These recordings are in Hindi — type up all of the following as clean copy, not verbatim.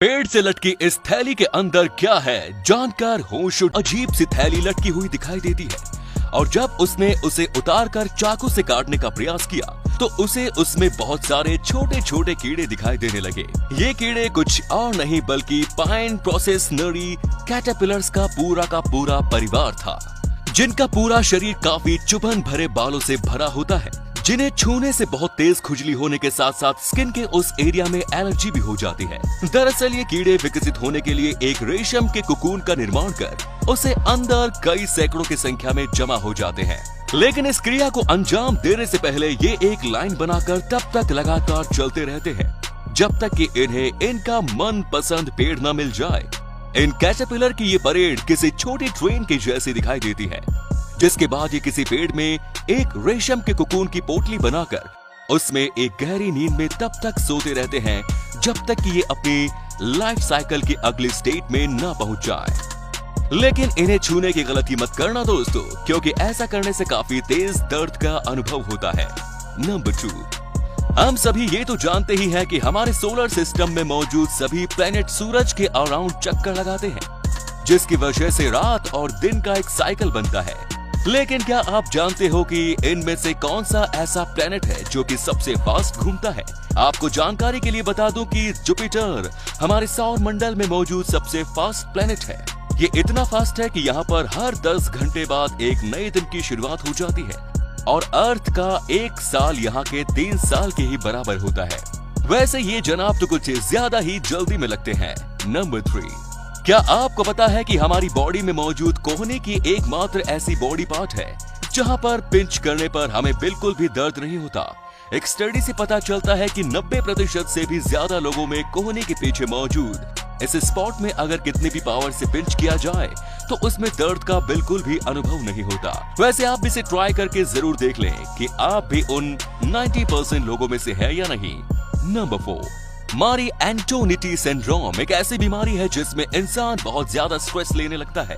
पेड़ से लटकी इस थैली के अंदर क्या है जानकर होश उड़। अजीब सी थैली लटकी हुई दिखाई देती है और जब उसने उसे उतारकर चाकू से काटने का प्रयास किया तो उसे उसमें बहुत सारे छोटे छोटे कीड़े दिखाई देने लगे। ये कीड़े कुछ और नहीं बल्कि पाइन प्रोसेसनरी कैटरपिलर्स का पूरा परिवार था, जिनका पूरा शरीर काफी चुभन भरे बालों से भरा होता है, जिन्हें छूने से बहुत तेज खुजली होने के साथ साथ स्किन के उस एरिया में एलर्जी भी हो जाती है। दरअसल ये कीड़े विकसित होने के लिए एक रेशम के कोकून का निर्माण कर उसे अंदर कई सैकड़ों की संख्या में जमा हो जाते हैं। लेकिन इस क्रिया को अंजाम देने से पहले ये एक लाइन बनाकर तब तक लगातार चलते रहते हैं जब तक कि इन्हें इनका मनपसंद पेड़ न मिल जाए। इन कैटरपिलर की ये परेड किसी छोटी ट्रेन की जैसी दिखाई देती है, जिसके बाद ये किसी पेड़ में एक रेशम के कोकून की पोटली बनाकर उसमें एक गहरी नींद में तब तक सोते रहते हैं जब तक कि ये अपनी लाइफ साइकिल की अगली स्टेट में न पहुंच जाए। लेकिन इन्हें छूने की गलती मत करना दोस्तों, क्योंकि ऐसा करने से काफी तेज दर्द का अनुभव होता है। नंबर 2, हम सभी ये तो जानते ही हैं कि हमारे सोलर सिस्टम में मौजूद सभी प्लेनेट सूरज के अराउंड चक्कर लगाते हैं, जिसकी वजह से रात और दिन का एक साइकिल बनता है। लेकिन क्या आप जानते हो कि इनमें से कौन सा ऐसा प्लेनेट है जो कि सबसे फास्ट घूमता है? आपको जानकारी के लिए बता दूं कि जुपिटर हमारे सौर मंडल में मौजूद सबसे फास्ट प्लेनेट है। ये इतना फास्ट है कि यहाँ पर हर 10 घंटे बाद एक नए दिन की शुरुआत हो जाती है और अर्थ का एक साल यहाँ के 3 साल के ही बराबर होता है। वैसे ये जनाब तो कुछ ज्यादा ही जल्दी में लगते हैं। नंबर 3, क्या आपको पता है कि हमारी बॉडी में मौजूद कोहनी की एकमात्र ऐसी बॉडी पार्ट है जहां पर पिंच करने पर हमें बिल्कुल भी दर्द नहीं होता। एक स्टडी से पता चलता है कि 90% से भी ज्यादा लोगों में कोहनी के पीछे मौजूद इस स्पॉट में अगर कितनी भी पावर से पिंच किया जाए तो उसमें दर्द का बिल्कुल भी अनुभव नहीं होता। वैसे आप इसे ट्राई करके जरूर देख लें कि आप भी उन 90% लोगों में से है या नहीं। नंबर 4, मारी एंटोनिटी सिंड्रोम एक ऐसी बीमारी है जिसमें इंसान बहुत ज्यादा स्ट्रेस लेने लगता है,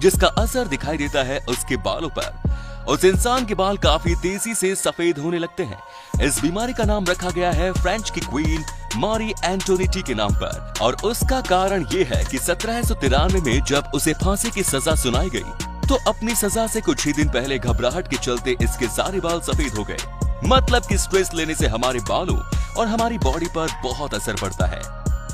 जिसका असर दिखाई देता है उसके बालों पर। उस इंसान के बाल काफी तेजी से सफेद होने लगते हैं। इस बीमारी का नाम रखा गया है फ्रेंच की क्वीन मारी एंटोनिटी के नाम पर, और उसका कारण ये है कि 1793 में जब उसे फांसी की सजा सुनाई गई तो अपनी सजा से कुछ ही दिन पहले घबराहट के चलते इसके सारे बाल सफेद हो गए। मतलब कि स्ट्रेस लेने से हमारे बालों और हमारी बॉडी पर बहुत असर पड़ता है।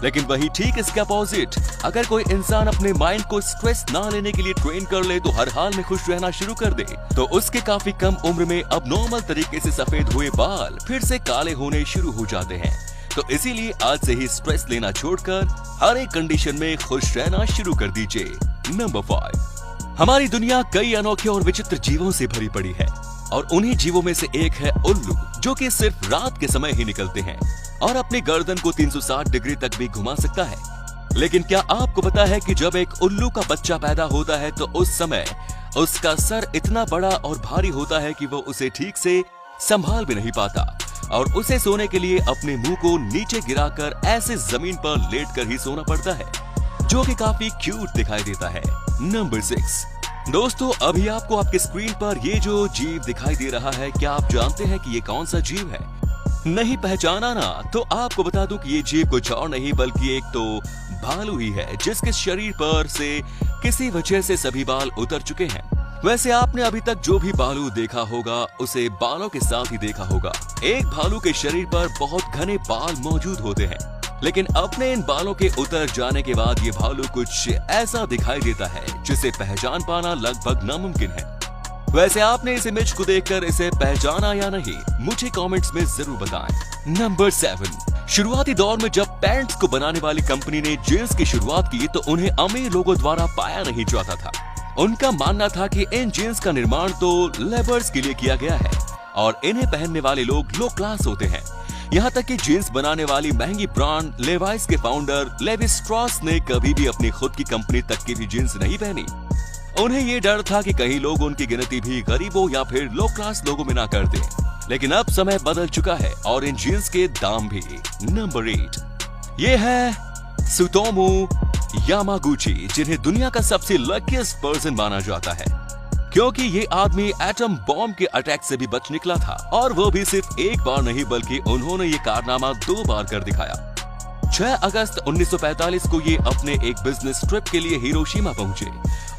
लेकिन वही ठीक इसके अपोजिट, अगर कोई इंसान अपने माइंड को स्ट्रेस ना लेने के लिए ट्रेन कर ले तो हर हाल में खुश रहना शुरू कर दे तो उसके काफी कम उम्र में अब नॉर्मल तरीके से सफेद हुए बाल फिर से काले होने शुरू हो जाते हैं। तो इसीलिए आज से ही स्ट्रेस लेना छोड़कर हर एक कंडीशन में खुश रहना शुरू कर दीजिए। नंबर 5, हमारी दुनिया कई अनोखे और विचित्र जीवों से भरी पड़ी है और उन्हीं जीवों में से एक है उल्लू, जो कि सिर्फ रात के समय ही निकलते हैं और अपनी गर्दन को 360 डिग्री तक भी घुमा सकता है। लेकिन क्या आपको पता है कि जब एक उल्लू का बच्चा पैदा होता है तो उस समय उसका सर इतना बड़ा और भारी होता है कि वो उसे ठीक से संभाल भी नहीं पाता और उसे सोने के लिए अपने मुंह को नीचे गिराकर ऐसे जमीन पर लेटकर ही सोना पड़ता है, जो कि काफी क्यूट दिखाई देता है। नंबर 6, दोस्तों अभी आपको आपके स्क्रीन पर ये जो जीव दिखाई दे रहा है, क्या आप जानते हैं कि ये कौन सा जीव है? नहीं पहचाना ना? तो आपको बता दूं कि ये जीव कुछ और नहीं बल्कि एक तो भालू ही है, जिसके शरीर पर से किसी वजह से सभी बाल उतर चुके हैं। वैसे आपने अभी तक जो भी भालू देखा होगा उसे बालों के साथ ही देखा होगा। एक भालू के शरीर पर बहुत घने बाल मौजूद होते हैं, लेकिन अपने इन बालों के उतर जाने के बाद ये भालू कुछ ऐसा दिखाई देता है जिसे पहचान पाना लगभग नामुमकिन है। वैसे आपने इस इमेज को देखकर इसे पहचाना या नहीं, मुझे कमेंट्स में जरूर बताएं। नंबर 7, शुरुआती दौर में जब पैंट्स को बनाने वाली कंपनी ने जींस की शुरुआत की तो उन्हें अमीर लोगों द्वारा पाया नहीं जाता था। उनका मानना था कि इन जींस का निर्माण तो लेबर्स के लिए किया गया है और इन्हें पहनने वाले लोग लो क्लास होते हैं। यहाँ तक कि जींस बनाने वाली महंगी ब्रांड लेवाइस के फाउंडर लेवी स्ट्रॉस ने कभी भी अपनी खुद की कंपनी तक की भी जींस नहीं पहनी। उन्हें ये डर था कि कहीं लोग उनकी गिनती भी गरीबों या फिर लो क्लास लोगों में ना कर दें। लेकिन अब समय बदल चुका है और इन जींस के दाम भी। नंबर 8, ये है त्सुतोमू यामागुची, जिन्हें दुनिया का सबसे लकीस्ट पर्सन माना जाता है, क्योंकि ये आदमी एटम बॉम्ब के अटैक से भी बच निकला था और वो भी सिर्फ एक बार नहीं बल्कि उन्होंने ये कारनामा 2 बार कर दिखाया। 6 अगस्त 1945 को ये अपने एक बिजनेस ट्रिप के लिए हिरोशिमा पहुंचे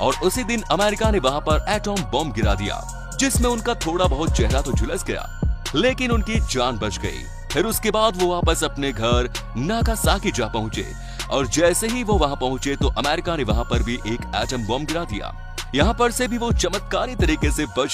और उसी दिन अमेरिका ने वहां पर एटॉम बॉम्ब गिरा दिया, जिसमें उनका थोड़ा बहुत चेहरा तो झुलस गया, लेकिन उनकी जान बच गई। फिर उसके बाद वो वापस अपने घर नागासाकी जा पहुंचे और जैसे ही वो वहां पहुंचे तो अमेरिका ने वहां पर भी एक एटम बॉम्ब गिरा दिया। यहाँ पर से भी वो चमत्कारी तरीके से बच